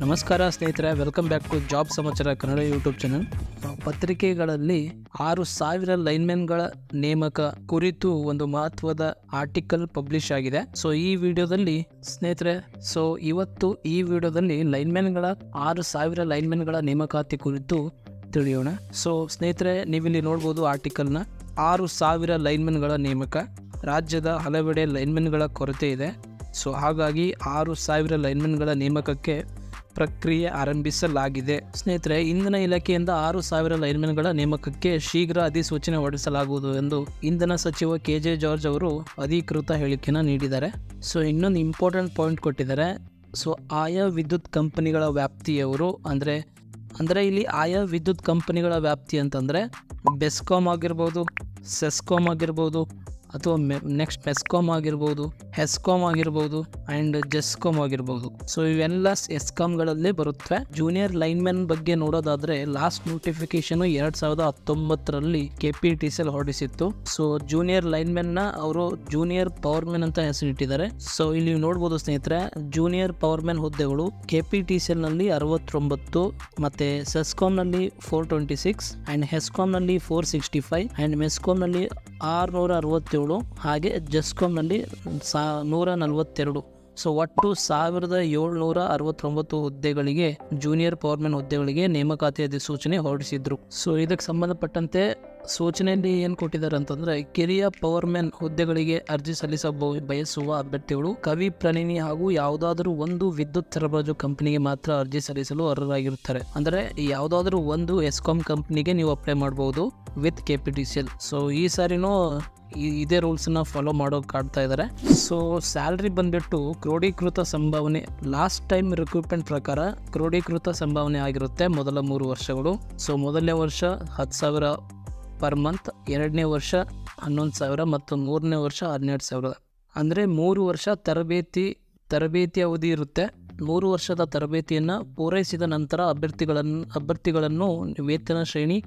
ನಮಸ್ಕಾರ ಸ್ನೇಹಿತರೆ, welcome back to job ಸಮಾಚಾರ ಕನ್ನಡ ಯೂಟ್ಯೂಬ್ ಚಾನಲ್. ಪತ್ರಿಕೆಗಳಲ್ಲಿ 6,000 ಲೈನ್ಮೆನ್ಗಳ ನೇಮಕ ಕುರಿತು ಒಂದು ಮಹತ್ವದ ಆರ್ಟಿಕಲ್ ಪಬ್ಲಿಷ್ ಆಗಿದೆ. ಸೊ ಈ ವಿಡಿಯೋದಲ್ಲಿ ಸ್ನೇಹಿತರೆ, ಇವತ್ತು ಈ ವಿಡಿಯೋದಲ್ಲಿ 6,000 ಲೈನ್ಮೆನ್ಗಳ ನೇಮಕಾತಿ ಕುರಿತು ತಿಳಿಯೋಣ. ಸೊ ಸ್ನೇಹಿತರೆ, ನೀವಿಲ್ಲಿ ನೋಡ್ಬೋದು ಆರ್ಟಿಕಲ್ನ. 6,000 ಲೈನ್ಮೆನ್ಗಳ ನೇಮಕ. ರಾಜ್ಯದ ಹಲವೆಡೆ ಲೈನ್ಮೆನ್ಗಳ ಕೊರತೆ ಇದೆ. ಸೊ ಹಾಗಾಗಿ 6,000 ಲೈನ್ಮೆನ್ಗಳ ನೇಮಕಕ್ಕೆ ಪ್ರಕ್ರಿಯೆ ಆರಂಭಿಸಲಾಗಿದೆ. ಸ್ನೇಹಿತರೆ, ಇಂಧನ ಇಲಾಖೆಯಿಂದ 6,000 ಲೈನ್ಮೆನ್ಗಳ ನೇಮಕಕ್ಕೆ ಶೀಘ್ರ ಅಧಿಸೂಚನೆ ಹೊರಡಿಸಲಾಗುವುದು ಎಂದು ಇಂಧನ ಸಚಿವ KJ ಜಾರ್ಜ್ ಅವರು ಅಧಿಕೃತ ಹೇಳಿಕೆಯನ್ನು ನೀಡಿದ್ದಾರೆ. ಸೊ ಇನ್ನೊಂದು ಇಂಪಾರ್ಟೆಂಟ್ ಪಾಯಿಂಟ್ ಕೊಟ್ಟಿದ್ದಾರೆ. ಸೊ ಆಯಾ ವಿದ್ಯುತ್ ಕಂಪನಿಗಳ ವ್ಯಾಪ್ತಿಯವರು ಅಂದರೆ ಇಲ್ಲಿ ಆಯಾ ವಿದ್ಯುತ್ ಕಂಪನಿಗಳ ವ್ಯಾಪ್ತಿ ಅಂತಂದರೆ ಬೆಸ್ಕಾಮ್ ಆಗಿರ್ಬೋದು, ಸೆಸ್ಕಾಮ್ ಆಗಿರ್ಬೋದು, ಅಥವಾ ನೆಕ್ಸ್ಟ್ ಮೆಸ್ಕಾಮ್ ಆಗಿರ್ಬೋದು, ಹೆಸ್ಕಾಮ್ ಆಗಿರ್ಬೋದು ಆ್ಯಂಡ್ ಜೆಸ್ಕಾಮ್ ಆಗಿರ್ಬೋದು. ಸೊ ಇವೆಲ್ಲ ಎಸ್ಕಾಮ್ಗಳಲ್ಲೇ ಬರುತ್ತವೆ. ಜೂನಿಯರ್ ಲೈನ್ಮೆನ್ ಬಗ್ಗೆ ನೋಡೋದಾದರೆ ಲಾಸ್ಟ್ ನೋಟಿಫಿಕೇಶನ್ 2019ರಲ್ಲಿ KPTCL ಹೊರಡಿಸಿತ್ತು. ಸೊ ಜೂನಿಯರ್ ಲೈನ್ಮೆನ್ನ ಅವರು ಜೂನಿಯರ್ ಪವರ್ಮೆನ್ ಅಂತ ಹೆಸರಿಟ್ಟಿದ್ದಾರೆ. ಸೊ ಇಲ್ಲಿ ನೋಡ್ಬೋದು ಸ್ನೇಹಿತರೆ, ಜೂನಿಯರ್ ಪವರ್ಮೆನ್ ಹುದ್ದೆಗಳು KPTCLನಲ್ಲಿ 69, ಮತ್ತು ಸೆಸ್ಕಾಮ್ನಲ್ಲಿ 426 ಆ್ಯಂಡ್ ಹೆಸ್ಕಾಮ್ನಲ್ಲಿ 465 ಆ್ಯಂಡ್ ಮೆಸ್ಕಾಮ್ನಲ್ಲಿ 667, ಹಾಗೆ ಜೆಸ್ಕಾಮ್ನಲ್ಲಿ 142. ಸೊ ಒಟ್ಟು 1,769 ಹುದ್ದೆಗಳಿಗೆ, ಜೂನಿಯರ್ ಪವರ್ಮೆನ್ ಹುದ್ದೆಗಳಿಗೆ ನೇಮಕಾತಿ ಅಧಿಸೂಚನೆ ಹೊರಡಿಸಿದ್ರು. ಸೊ ಇದಕ್ಕೆ ಸಂಬಂಧಪಟ್ಟಂತೆ ಸೂಚನೆಯಲ್ಲಿ ಏನು ಕೊಟ್ಟಿದ್ದಾರೆ ಅಂತಂದ್ರೆ, ಕಿರಿಯ ಪವರ್ಮೆನ್ ಹುದ್ದೆಗಳಿಗೆ ಅರ್ಜಿ ಬಯಸುವ ಅಭ್ಯರ್ಥಿಗಳು ಕವಿ ಪ್ರಣಿನಿ ಹಾಗೂ ಯಾವುದಾದರೂ ಒಂದು ವಿದ್ಯುತ್ ಸರಬರಾಜು ಕಂಪನಿಗೆ ಮಾತ್ರ ಅರ್ಜಿ ಸಲ್ಲಿಸಲು ಅರ್ಹರಾಗಿರುತ್ತಾರೆ. ಅಂದರೆ ಯಾವುದಾದ್ರೂ ಒಂದು ಎಸ್ಕಾಮ್ ಕಂಪನಿಗೆ ನೀವು ಅಪ್ಲೈ ಮಾಡಬಹುದು ವಿತ್ KPTCL. ಸೊ ಈ ಸಾರಿನೂ ಇದೇ ರೂಲ್ಸ್ನ ಫಾಲೋ ಕಾಡ್ತಾ ಇದ್ದಾರೆ. ಸೊ ಸ್ಯಾಲ್ರಿ ಬಂದ್ಬಿಟ್ಟು ಕ್ರೋಢೀಕೃತ ಸಂಭಾವನೆ, ಲಾಸ್ಟ್ ಟೈಮ್ ರಿಕ್ರೂಟ್ಮೆಂಟ್ ಪ್ರಕಾರ ಕ್ರೋಢೀಕೃತ ಸಂಭಾವನೆ ಆಗಿರುತ್ತೆ ಮೊದಲ 3 ವರ್ಷಗಳು. ಸೊ ಮೊದಲನೇ ವರ್ಷ 10,000 ಪರ್ ಮಂತ್, ಎರಡನೇ ವರ್ಷ 11,000 ಮತ್ತು ಮೂರನೇ ವರ್ಷ 12,000. ಅಂದರೆ 3 ವರ್ಷ ತರಬೇತಿ ಅವಧಿ ಇರುತ್ತೆ. 3 ವರ್ಷದ ತರಬೇತಿಯನ್ನು ಪೂರೈಸಿದ ನಂತರ ಅಭ್ಯರ್ಥಿಗಳನ್ನು ವೇತನ ಶ್ರೇಣಿ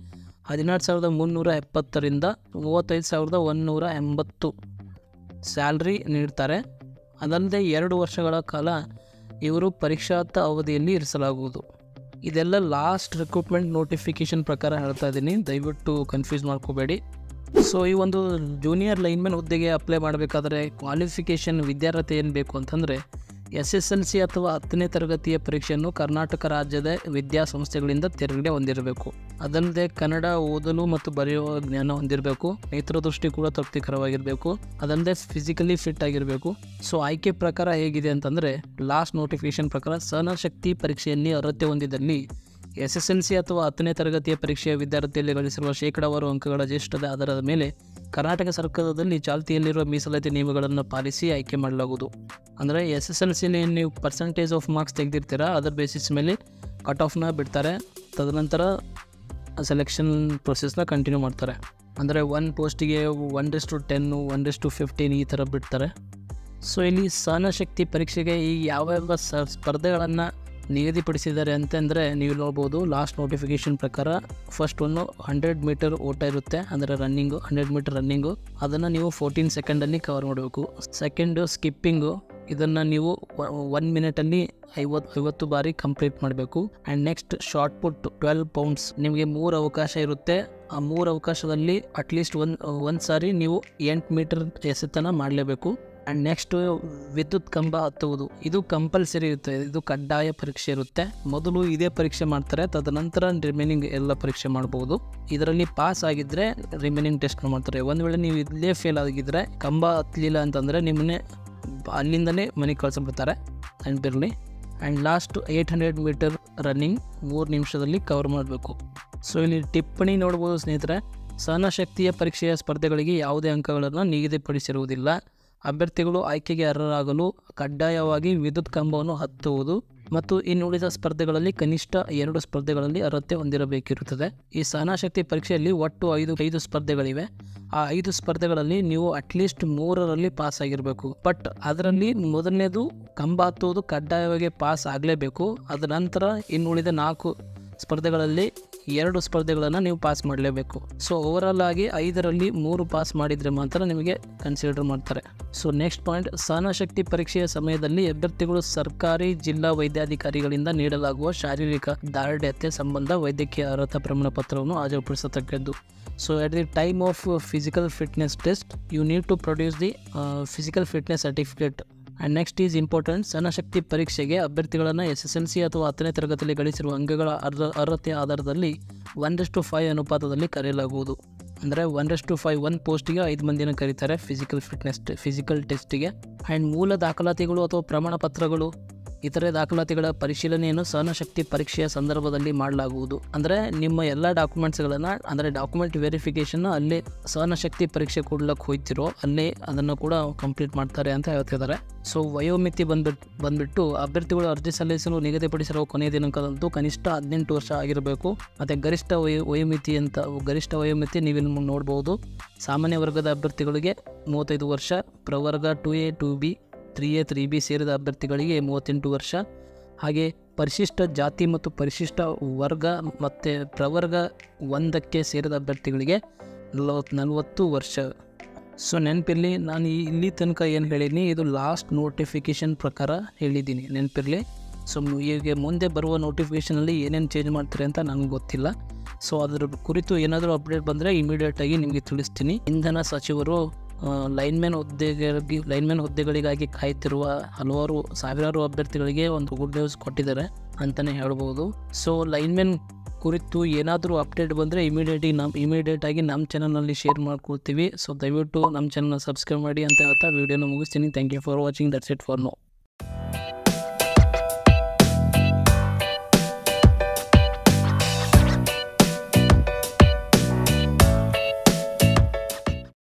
14,370ರಿಂದ 35,180 ಸ್ಯಾಲ್ರಿ ನೀಡ್ತಾರೆ. ಅದಲ್ಲದೆ 2 ವರ್ಷಗಳ ಕಾಲ ಇವರು ಪರೀಕ್ಷಾರ್ಥ ಅವಧಿಯಲ್ಲಿ ಇರಿಸಲಾಗುವುದು. ಇದೆಲ್ಲ ಲಾಸ್ಟ್ ರಿಕ್ರೂಟ್ಮೆಂಟ್ ನೋಟಿಫಿಕೇಶನ್ ಪ್ರಕಾರ ಹೇಳ್ತಾ ಇದ್ದೀನಿ, ದಯವಿಟ್ಟು ಕನ್ಫ್ಯೂಸ್ ಮಾಡ್ಕೋಬೇಡಿ. ಸೊ ಈ ಒಂದು ಜೂನಿಯರ್ ಲೈನ್ಮೆನ್ ಹುದ್ದೆಗೆ ಅಪ್ಲೈ ಮಾಡಬೇಕಾದ್ರೆ ಕ್ವಾಲಿಫಿಕೇಷನ್, ವಿದ್ಯಾರ್ಹತೆ ಏನು ಬೇಕು ಅಂತಂದರೆ SSLC ಅಥವಾ 10ನೇ ತರಗತಿಯ ಪರೀಕ್ಷೆಯನ್ನು ಕರ್ನಾಟಕ ರಾಜ್ಯದ ವಿದ್ಯಾಸಂಸ್ಥೆಗಳಿಂದ ತೆರಗಡೆ ಹೊಂದಿರಬೇಕು. ಅದಲ್ಲದೆ ಕನ್ನಡ ಓದಲು ಮತ್ತು ಬರೆಯುವ ಜ್ಞಾನ ಹೊಂದಿರಬೇಕು. ನೇತ್ರದೃಷ್ಟಿ ಕೂಡ ತೃಪ್ತಿಕರವಾಗಿರಬೇಕು. ಅದಲ್ಲದೆ ಫಿಸಿಕಲಿ ಫಿಟ್ ಆಗಿರಬೇಕು. ಸೊ ಆಯ್ಕೆ ಪ್ರಕಾರ ಹೇಗಿದೆ ಅಂತಂದರೆ, ಲಾಸ್ಟ್ ನೋಟಿಫಿಕೇಶನ್ ಪ್ರಕಾರ ಸಹನಶಕ್ತಿ ಪರೀಕ್ಷೆಯಲ್ಲಿ ಅರ್ಹತೆ ಹೊಂದಿದಲ್ಲಿ SSLC ಅಥವಾ 10ನೇ ತರಗತಿಯ ಪರೀಕ್ಷೆಯ ವಿದ್ಯಾರ್ಥಿಯಲ್ಲಿ ಗಳಿಸಿರುವ ಶೇಕಡಾವಾರು ಅಂಕಗಳ ಜ್ಯೇಷ್ಠದ ಆಧಾರದ ಮೇಲೆ ಕರ್ನಾಟಕ ಸರ್ಕಾರದಲ್ಲಿ ಚಾಲ್ತಿಯಲ್ಲಿರುವ ಮೀಸಲಾತಿ ನಿಯಮಗಳನ್ನು ಪಾಲಿಸಿ ಆಯ್ಕೆ ಮಾಡಲಾಗುವುದು. ಅಂದರೆ SSLCಲಿ ನೀವು ಪರ್ಸೆಂಟೇಜ್ ಆಫ್ ಮಾರ್ಕ್ಸ್ ತೆಗೆದಿರ್ತೀರ, ಅದರ ಬೇಸಿಸ್ ಮೇಲೆ ಕಟ್ ಆಫ್ನ ಬಿಡ್ತಾರೆ. ತದನಂತರ ಸೆಲೆಕ್ಷನ್ ಪ್ರೊಸೆಸ್ನ ಕಂಟಿನ್ಯೂ ಮಾಡ್ತಾರೆ. ಅಂದರೆ 1 ಪೋಸ್ಟಿಗೆ 1:10, 1:15 ಈ ಥರ ಬಿಡ್ತಾರೆ. ಸೊ ಇಲ್ಲಿ ಸಹನಶಕ್ತಿ ಪರೀಕ್ಷೆಗೆ ಈ ಯಾವ ಸ್ಪರ್ಧೆಗಳನ್ನು ನಿಗದಿಪಡಿಸಿದ್ದಾರೆ ಅಂತಂದರೆ, ನೀವು ನೋಡ್ಬೋದು ಲಾಸ್ಟ್ ನೋಟಿಫಿಕೇಶನ್ ಪ್ರಕಾರ ಫಸ್ಟ್ 100 ಮೀಟರ್ ಓಟ ಇರುತ್ತೆ, ಅಂದರೆ ರನ್ನಿಂಗು, 100 ಮೀಟರ್ ರನ್ನಿಂಗು, ಅದನ್ನು ನೀವು 14 ಸೆಕೆಂಡಲ್ಲಿ ಕವರ್ ಮಾಡಬೇಕು. ಸೆಕೆಂಡು ಸ್ಕಿಪ್ಪಿಂಗು, ಇದನ್ನು ನೀವು 1 ಮಿನಿಟಲ್ಲಿ 50 ಬಾರಿ ಕಂಪ್ಲೀಟ್ ಮಾಡಬೇಕು. And next shot put 12 pounds, ನಿಮಗೆ 3 ಅವಕಾಶ ಇರುತ್ತೆ. ಆ 3 ಅವಕಾಶದಲ್ಲಿ ಅಟ್ಲೀಸ್ಟ್ ಒಂದು ಸಾರಿ ನೀವು 8 ಮೀಟರ್ ಎಸೆತನ ಮಾಡಲೇಬೇಕು. ಆ್ಯಂಡ್ ನೆಕ್ಸ್ಟ್ ವಿದ್ಯುತ್ ಕಂಬ ಹತ್ತುವುದು, ಇದು ಕಂಪಲ್ಸರಿ ಇರುತ್ತೆ, ಇದು ಕಡ್ಡಾಯ ಪರೀಕ್ಷೆ ಇರುತ್ತೆ. ಮೊದಲು ಇದೇ ಪರೀಕ್ಷೆ ಮಾಡ್ತಾರೆ, ತದನಂತರ ರಿಮೈನಿಂಗ್ ಎಲ್ಲ ಪರೀಕ್ಷೆ ಮಾಡ್ಬೋದು. ಇದರಲ್ಲಿ ಪಾಸ್ ಆಗಿದ್ದರೆ ರಿಮೈನಿಂಗ್ ಟೆಸ್ಟ್ ಮಾಡ್ತಾರೆ. ಒಂದು ವೇಳೆ ನೀವು ಇಲ್ಲೇ ಫೇಲ್ ಆಗಿದ್ದರೆ, ಕಂಬ ಹತ್ತಲಿಲ್ಲ ಅಂತಂದರೆ ನಿಮ್ಮನ್ನೇ ಅಲ್ಲಿಂದನೇ ಮನೆಗೆ ಕಳಿಸ್ಬಿಡ್ತಾರೆ ಆ್ಯಂಡ್ ಬಿರಲಿ. ಆ್ಯಂಡ್ ಲಾಸ್ಟ್ 800 ಮೀಟರ್ ರನ್ನಿಂಗ್ 3 ನಿಮಿಷದಲ್ಲಿ ಕವರ್ ಮಾಡಬೇಕು. ಸೊ ಇಲ್ಲಿ ಟಿಪ್ಪಣಿ ನೋಡ್ಬೋದು ಸ್ನೇಹಿತರೆ, ಸಹನಶಕ್ತಿಯ ಪರೀಕ್ಷೆಯ ಸ್ಪರ್ಧೆಗಳಿಗೆ ಯಾವುದೇ ಅಂಕಗಳನ್ನು ನಿಗದಿಪಡಿಸಿರುವುದಿಲ್ಲ. ಅಭ್ಯರ್ಥಿಗಳು ಆಯ್ಕೆಗೆ ಅರ್ಹರಾಗಲು ಕಡ್ಡಾಯವಾಗಿ ವಿದ್ಯುತ್ ಕಂಬವನ್ನು ಹತ್ತುವುದು ಮತ್ತು ಇನ್ನುಳಿದ ಸ್ಪರ್ಧೆಗಳಲ್ಲಿ ಕನಿಷ್ಠ 2 ಸ್ಪರ್ಧೆಗಳಲ್ಲಿ ಅರ್ಹತೆ ಹೊಂದಿರಬೇಕಿರುತ್ತದೆ. ಈ ಸಹನಶಕ್ತಿ ಪರೀಕ್ಷೆಯಲ್ಲಿ ಒಟ್ಟು 5 ಸ್ಪರ್ಧೆಗಳಿವೆ. ಆ 5 ಸ್ಪರ್ಧೆಗಳಲ್ಲಿ ನೀವು ಅಟ್ಲೀಸ್ಟ್ 3ರಲ್ಲಿ ಪಾಸ್ ಆಗಿರಬೇಕು. ಬಟ್ ಅದರಲ್ಲಿ ಮೊದಲನೇದು ಕಂಬ ಹತ್ತುವುದು ಕಡ್ಡಾಯವಾಗಿ ಪಾಸ್ ಆಗಲೇಬೇಕು. ಅದ ನಂತರ ಇನ್ನುಳಿದ 4 ಸ್ಪರ್ಧೆಗಳಲ್ಲಿ 2 ಸ್ಪರ್ಧೆಗಳನ್ನು ನೀವು ಪಾಸ್ ಮಾಡಲೇಬೇಕು. ಸೊ ಓವರಾಲ್ ಆಗಿ 5ರಲ್ಲಿ 3 ಪಾಸ್ ಮಾಡಿದರೆ ಮಾತ್ರ ನಿಮಗೆ ಕನ್ಸಿಡರ್ ಮಾಡ್ತಾರೆ. ಸೊ ನೆಕ್ಸ್ಟ್ ಪಾಯಿಂಟ್, ಸಹನಶಕ್ತಿ ಪರೀಕ್ಷೆಯ ಸಮಯದಲ್ಲಿ ಅಭ್ಯರ್ಥಿಗಳು ಸರ್ಕಾರಿ ಜಿಲ್ಲಾ ವೈದ್ಯಾಧಿಕಾರಿಗಳಿಂದ ನೀಡಲಾಗುವ ಶಾರೀರಿಕ ದಾರ್ಢ್ಯತೆ ಸಂಬಂಧ ವೈದ್ಯಕೀಯ ಅರ್ಹತಾ ಪ್ರಮಾಣ ಪತ್ರವನ್ನು ಹಾಜರುಪಡಿಸತಕ್ಕದ್ದು. So at the time of physical fitness test, you need to produce the physical fitness certificate. And next is important, ಸಹನಶಕ್ತಿ ಪರೀಕ್ಷೆಗೆ ಅಭ್ಯರ್ಥಿಗಳನ್ನು SSLC ಅಥವಾ 10ನೇ ತರಗತಿಯಲ್ಲಿ ಗಳಿಸಿರುವ ಅಂಕಗಳ ಅರ್ಹತೆಯ ಆಧಾರದಲ್ಲಿ 1:5 ಅನುಪಾತದಲ್ಲಿ ಕರೆಯಲಾಗುವುದು. ಅಂದರೆ 1:5, 1 ಪೋಸ್ಟಿಗೆ 5 ಮಂದಿನ ಕರೀತಾರೆ ಫಿಸಿಕಲ್ ಟೆಸ್ಟಿಗೆ. ಆ್ಯಂಡ್ ಮೂಲ ದಾಖಲಾತಿಗಳು ಅಥವಾ ಪ್ರಮಾಣ ಪತ್ರಗಳು ಇತರೆ ದಾಖಲಾತಿಗಳ ಪರಿಶೀಲನೆಯನ್ನು ಸಹನಶಕ್ತಿ ಪರೀಕ್ಷೆಯ ಸಂದರ್ಭದಲ್ಲಿ ಮಾಡಲಾಗುವುದು. ಅಂದರೆ ನಿಮ್ಮ ಎಲ್ಲ ಡಾಕ್ಯುಮೆಂಟ್ಸ್ಗಳನ್ನು, ಅಂದರೆ ಡಾಕ್ಯುಮೆಂಟ್ ವೆರಿಫಿಕೇಷನ್ ಅಲ್ಲೇ ಸಹನಶಕ್ತಿ ಪರೀಕ್ಷೆ ಕೊಡ್ಲಿಕ್ಕೆ ಹೋಗ್ತಿರೋ ಅಲ್ಲೇ ಅದನ್ನು ಕೂಡ ಕಂಪ್ಲೀಟ್ ಮಾಡ್ತಾರೆ ಅಂತ ಹೇಳ್ತಿದ್ದಾರೆ. ಸೊ ವಯೋಮಿತಿ ಬಂದ್ಬಿಟ್ಟು ಅಭ್ಯರ್ಥಿಗಳು ಅರ್ಜಿ ಸಲ್ಲಿಸಲು ನಿಗದಿಪಡಿಸಿರುವ ಕೊನೆಯ ದಿನಾಂಕದಂತೂ ಕನಿಷ್ಠ 18 ವರ್ಷ ಆಗಿರಬೇಕು. ಮತ್ತು ಗರಿಷ್ಠ ವಯೋಮಿತಿ ನೀವಿನ್ನು ನೋಡ್ಬೋದು. ಸಾಮಾನ್ಯ ವರ್ಗದ ಅಭ್ಯರ್ಥಿಗಳಿಗೆ 35 ವರ್ಷ, ಪ್ರವರ್ಗ 2A 2B 3A 3B ಸೇರಿದ ಅಭ್ಯರ್ಥಿಗಳಿಗೆ 38 ವರ್ಷ, ಹಾಗೆ ಪರಿಶಿಷ್ಟ ಜಾತಿ ಮತ್ತು ಪರಿಶಿಷ್ಟ ವರ್ಗ ಮತ್ತು ಪ್ರವರ್ಗ 1ಕ್ಕೆ ಸೇರಿದ ಅಭ್ಯರ್ಥಿಗಳಿಗೆ 40 ವರ್ಷ. ಸೊ ನೆನಪಿರಲಿ, ನಾನು ಇಲ್ಲಿ ತನಕ ಏನು ಹೇಳಿದ್ದೀನಿ ಇದು ಲಾಸ್ಟ್ ನೋಟಿಫಿಕೇಷನ್ ಪ್ರಕಾರ ಹೇಳಿದ್ದೀನಿ, ನೆನಪಿರಲಿ. ಸೊ ಈಗ ಮುಂದೆ ಬರುವ ನೋಟಿಫಿಕೇಷನಲ್ಲಿ ಏನೇನು ಚೇಂಜ್ ಮಾಡ್ತಾರೆ ಅಂತ ನನಗೆ ಗೊತ್ತಿಲ್ಲ. ಸೊ ಅದರ ಕುರಿತು ಏನಾದರೂ ಅಪ್ಡೇಟ್ ಬಂದರೆ ಇಮಿಡಿಯೇಟಾಗಿ ನಿಮಗೆ ತಿಳಿಸ್ತೀನಿ. ಇಂಧನ ಸಚಿವರು ಲೈನ್ಮ್ಯಾನ್ ಹುದ್ದೆಗಳಿಗಾಗಿ ಕಾಯ್ತಿರುವ ಸಾವಿರಾರು ಅಭ್ಯರ್ಥಿಗಳಿಗೆ ಒಂದು ಗುಡ್ ನ್ಯೂಸ್ ಕೊಟ್ಟಿದ್ದಾರೆ ಅಂತಲೇ ಹೇಳ್ಬೋದು. ಸೊ ಲೈನ್ಮ್ಯಾನ್ ಕುರಿತು ಏನಾದರೂ ಅಪ್ಡೇಟ್ ಬಂದರೆ ಇಮಿಡಿಯೇಟಾಗಿ ನಮ್ಮ ಚಾನಲ್ನಲ್ಲಿ ಶೇರ್ ಮಾಡ್ಕೊಳ್ತೀವಿ. ಸೊ ದಯವಿಟ್ಟು ನಮ್ಮ ಚಾನಲ್ನ ಸಬ್ಸ್ಕ್ರೈಬ್ ಮಾಡಿ ಅಂತ ಹೇಳ್ತಾ ವಿಡಿಯೋನ ಮುಗಿಸ್ತೀನಿ. Thank you for watching. That's it for no.